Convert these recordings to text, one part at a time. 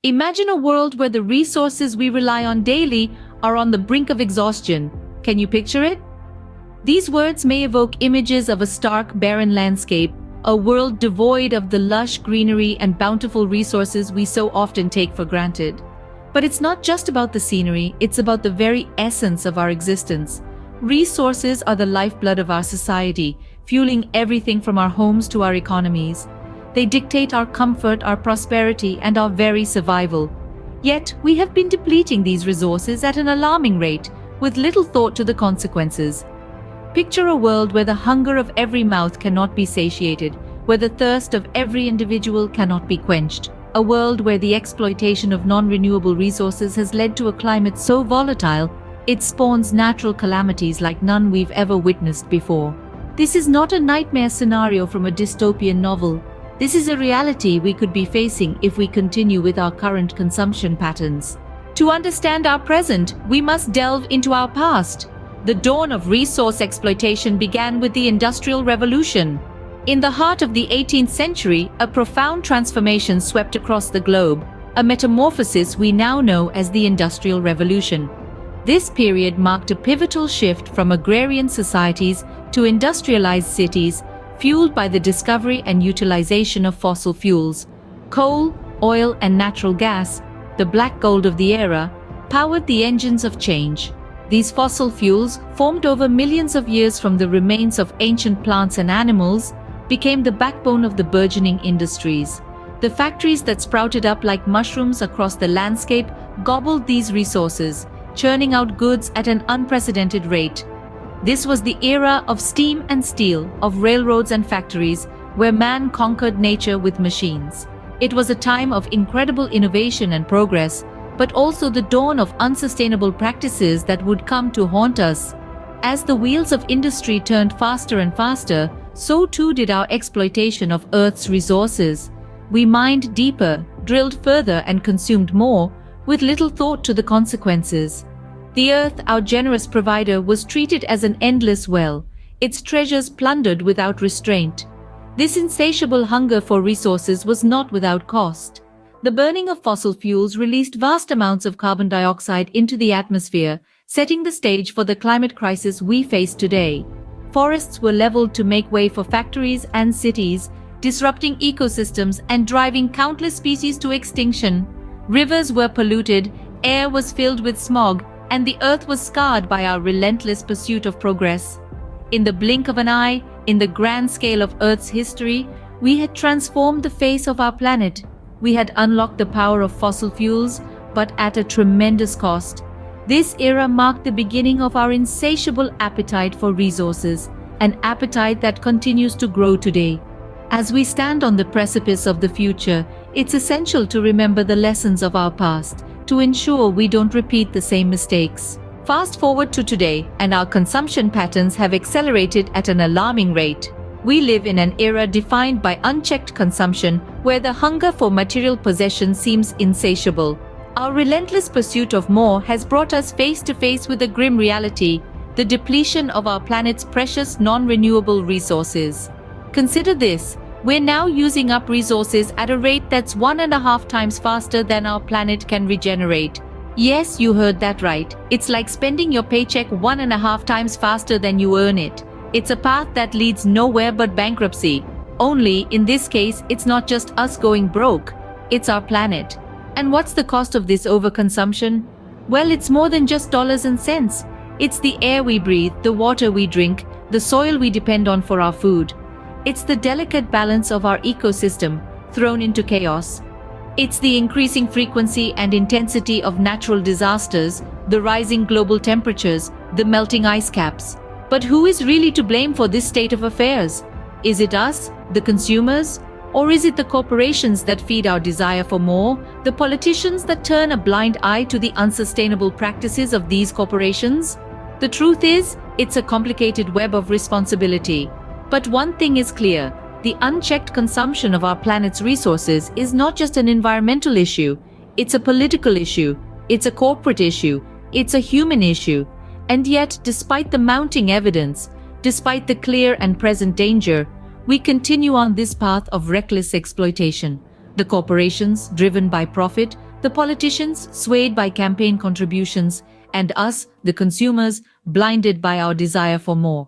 Imagine a world where the resources we rely on daily are on the brink of exhaustion. Can you picture it? These words may evoke images of a stark, barren landscape, a world devoid of the lush greenery and bountiful resources we so often take for granted. But it's not just about the scenery, it's about the very essence of our existence. Resources are the lifeblood of our society, fueling everything from our homes to our economies. They dictate our comfort, our prosperity, and our very survival. Yet, we have been depleting these resources at an alarming rate, with little thought to the consequences. Picture a world where the hunger of every mouth cannot be satiated, where the thirst of every individual cannot be quenched. A world where the exploitation of non-renewable resources has led to a climate so volatile, it spawns natural calamities like none we've ever witnessed before. This is not a nightmare scenario from a dystopian novel. This is a reality we could be facing if we continue with our current consumption patterns. To understand our present, we must delve into our past. The dawn of resource exploitation began with the Industrial Revolution. In the heart of the 18th century, a profound transformation swept across the globe, a metamorphosis we now know as the Industrial Revolution. This period marked a pivotal shift from agrarian societies to industrialized cities, fueled by the discovery and utilization of fossil fuels. Coal, oil, and natural gas, the black gold of the era, powered the engines of change. These fossil fuels, formed over millions of years from the remains of ancient plants and animals, became the backbone of the burgeoning industries. The factories that sprouted up like mushrooms across the landscape gobbled these resources, churning out goods at an unprecedented rate. This was the era of steam and steel, of railroads and factories, where man conquered nature with machines. It was a time of incredible innovation and progress, but also the dawn of unsustainable practices that would come to haunt us. As the wheels of industry turned faster and faster, so too did our exploitation of Earth's resources. We mined deeper, drilled further, and consumed more, with little thought to the consequences. The Earth, our generous provider, was treated as an endless well, its treasures plundered without restraint. This insatiable hunger for resources was not without cost. The burning of fossil fuels released vast amounts of carbon dioxide into the atmosphere, setting the stage for the climate crisis we face today. Forests were leveled to make way for factories and cities, disrupting ecosystems and driving countless species to extinction. Rivers were polluted, air was filled with smog, and the earth was scarred by our relentless pursuit of progress. In the blink of an eye, in the grand scale of Earth's history, we had transformed the face of our planet. We had unlocked the power of fossil fuels, but at a tremendous cost. This era marked the beginning of our insatiable appetite for resources, an appetite that continues to grow today. As we stand on the precipice of the future, it's essential to remember the lessons of our past, to ensure we don't repeat the same mistakes. Fast forward to today, and our consumption patterns have accelerated at an alarming rate. We live in an era defined by unchecked consumption, where the hunger for material possession seems insatiable. Our relentless pursuit of more has brought us face to face with a grim reality: the depletion of our planet's precious non-renewable resources. Consider this: we're now using up resources at a rate that's 1.5 times faster than our planet can regenerate. Yes, you heard that right. It's like spending your paycheck 1.5 times faster than you earn it. It's a path that leads nowhere but bankruptcy. Only, in this case, it's not just us going broke, it's our planet. And what's the cost of this overconsumption? Well, it's more than just dollars and cents. It's the air we breathe, the water we drink, the soil we depend on for our food. It's the delicate balance of our ecosystem, thrown into chaos. It's the increasing frequency and intensity of natural disasters, the rising global temperatures, the melting ice caps. But who is really to blame for this state of affairs? Is it us, the consumers? Or is it the corporations that feed our desire for more, the politicians that turn a blind eye to the unsustainable practices of these corporations? The truth is, it's a complicated web of responsibility. But one thing is clear: the unchecked consumption of our planet's resources is not just an environmental issue, it's a political issue, it's a corporate issue, it's a human issue. And yet, despite the mounting evidence, despite the clear and present danger, we continue on this path of reckless exploitation. The corporations, driven by profit, The politicians, swayed by campaign contributions, and us, the consumers, blinded by our desire for more.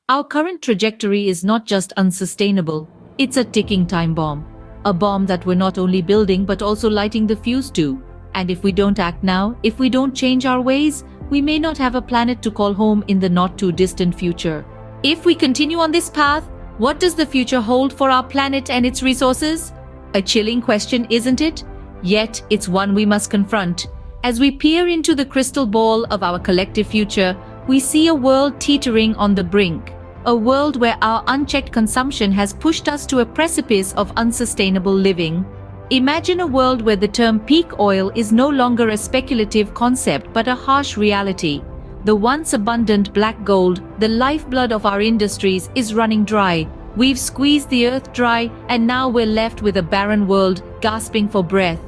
Our current trajectory is not just unsustainable, it's a ticking time bomb. A bomb that we're not only building but also lighting the fuse to. And if we don't act now, if we don't change our ways, we may not have a planet to call home in the not too distant future. If we continue on this path, what does the future hold for our planet and its resources? A chilling question, isn't it? Yet, it's one we must confront. As we peer into the crystal ball of our collective future, we see a world teetering on the brink. A world where our unchecked consumption has pushed us to a precipice of unsustainable living. Imagine a world where the term peak oil is no longer a speculative concept but a harsh reality. The once abundant black gold, the lifeblood of our industries, is running dry. We've squeezed the earth dry, and now we're left with a barren world, gasping for breath.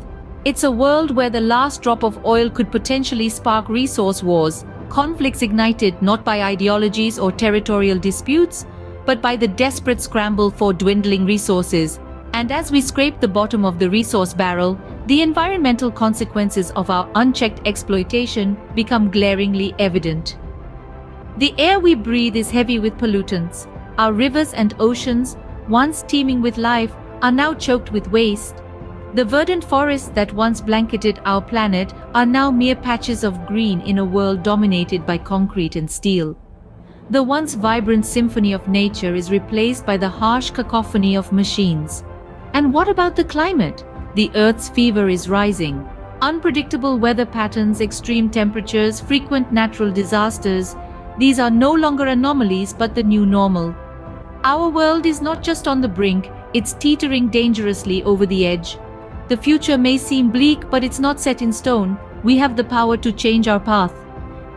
It's a world where the last drop of oil could potentially spark resource wars, conflicts ignited not by ideologies or territorial disputes, but by the desperate scramble for dwindling resources. And as we scrape the bottom of the resource barrel, the environmental consequences of our unchecked exploitation become glaringly evident. The air we breathe is heavy with pollutants. Our rivers and oceans, once teeming with life, are now choked with waste. The verdant forests that once blanketed our planet are now mere patches of green in a world dominated by concrete and steel. The once vibrant symphony of nature is replaced by the harsh cacophony of machines. And what about the climate? The Earth's fever is rising. Unpredictable weather patterns, extreme temperatures, frequent natural disasters, these are no longer anomalies but the new normal. Our world is not just on the brink, it's teetering dangerously over the edge. The future may seem bleak, but it's not set in stone. We have the power to change our path.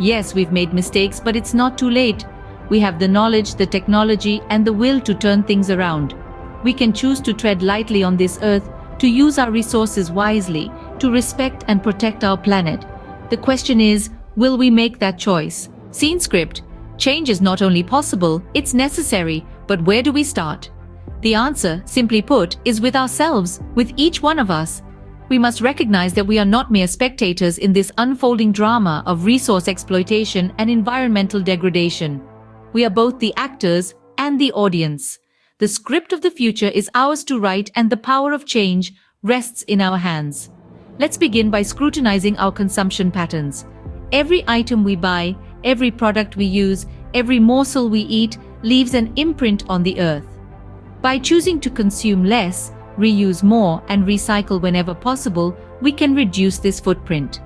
Yes, we've made mistakes, but it's not too late. We have the knowledge, the technology, and the will to turn things around. We can choose to tread lightly on this earth, to use our resources wisely, to respect and protect our planet. The question is, will we make that choice? Scene script. Change is not only possible, it's necessary, but where do we start? The answer, simply put, is with ourselves, with each one of us. We must recognize that we are not mere spectators in this unfolding drama of resource exploitation and environmental degradation. We are both the actors and the audience. The script of the future is ours to write, and the power of change rests in our hands. Let's begin by scrutinizing our consumption patterns. Every item we buy, every product we use, every morsel we eat leaves an imprint on the earth. By choosing to consume less, reuse more, and recycle whenever possible, we can reduce this footprint.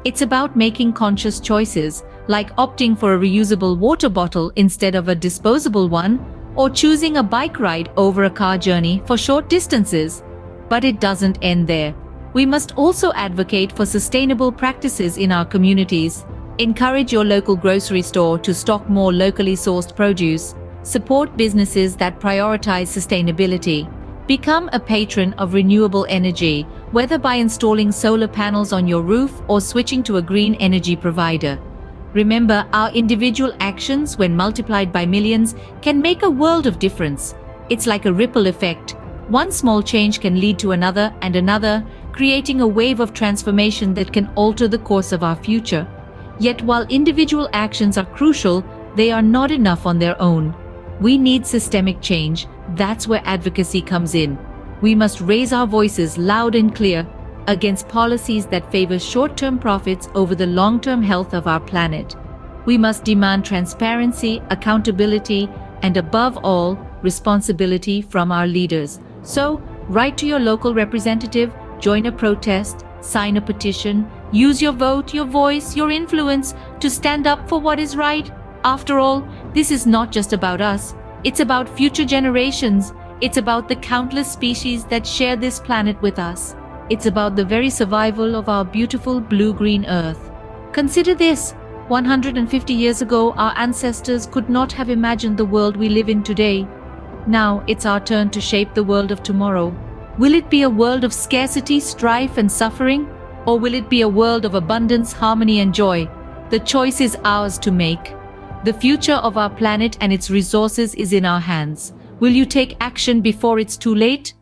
It's about making conscious choices, like opting for a reusable water bottle instead of a disposable one, or choosing a bike ride over a car journey for short distances. But it doesn't end there. We must also advocate for sustainable practices in our communities. Encourage your local grocery store to stock more locally sourced produce. Support businesses that prioritize sustainability. Become a patron of renewable energy, whether by installing solar panels on your roof or switching to a green energy provider. Remember, our individual actions, when multiplied by millions, can make a world of difference. It's like a ripple effect. One small change can lead to another and another, creating a wave of transformation that can alter the course of our future. Yet while individual actions are crucial, they are not enough on their own. We need systemic change. That's where advocacy comes in. We must raise our voices loud and clear against policies that favor short-term profits over the long-term health of our planet. We must demand transparency, accountability, and above all, responsibility from our leaders. So, write to your local representative, join a protest, sign a petition, use your vote, your voice, your influence to stand up for what is right. After all, this is not just about us. It's about future generations. It's about the countless species that share this planet with us. It's about the very survival of our beautiful blue-green Earth. Consider this. 150 years ago, our ancestors could not have imagined the world we live in today. Now, it's our turn to shape the world of tomorrow. Will it be a world of scarcity, strife, and suffering? Or will it be a world of abundance, harmony, and joy? The choice is ours to make. The future of our planet and its resources is in our hands. Will you take action before it's too late?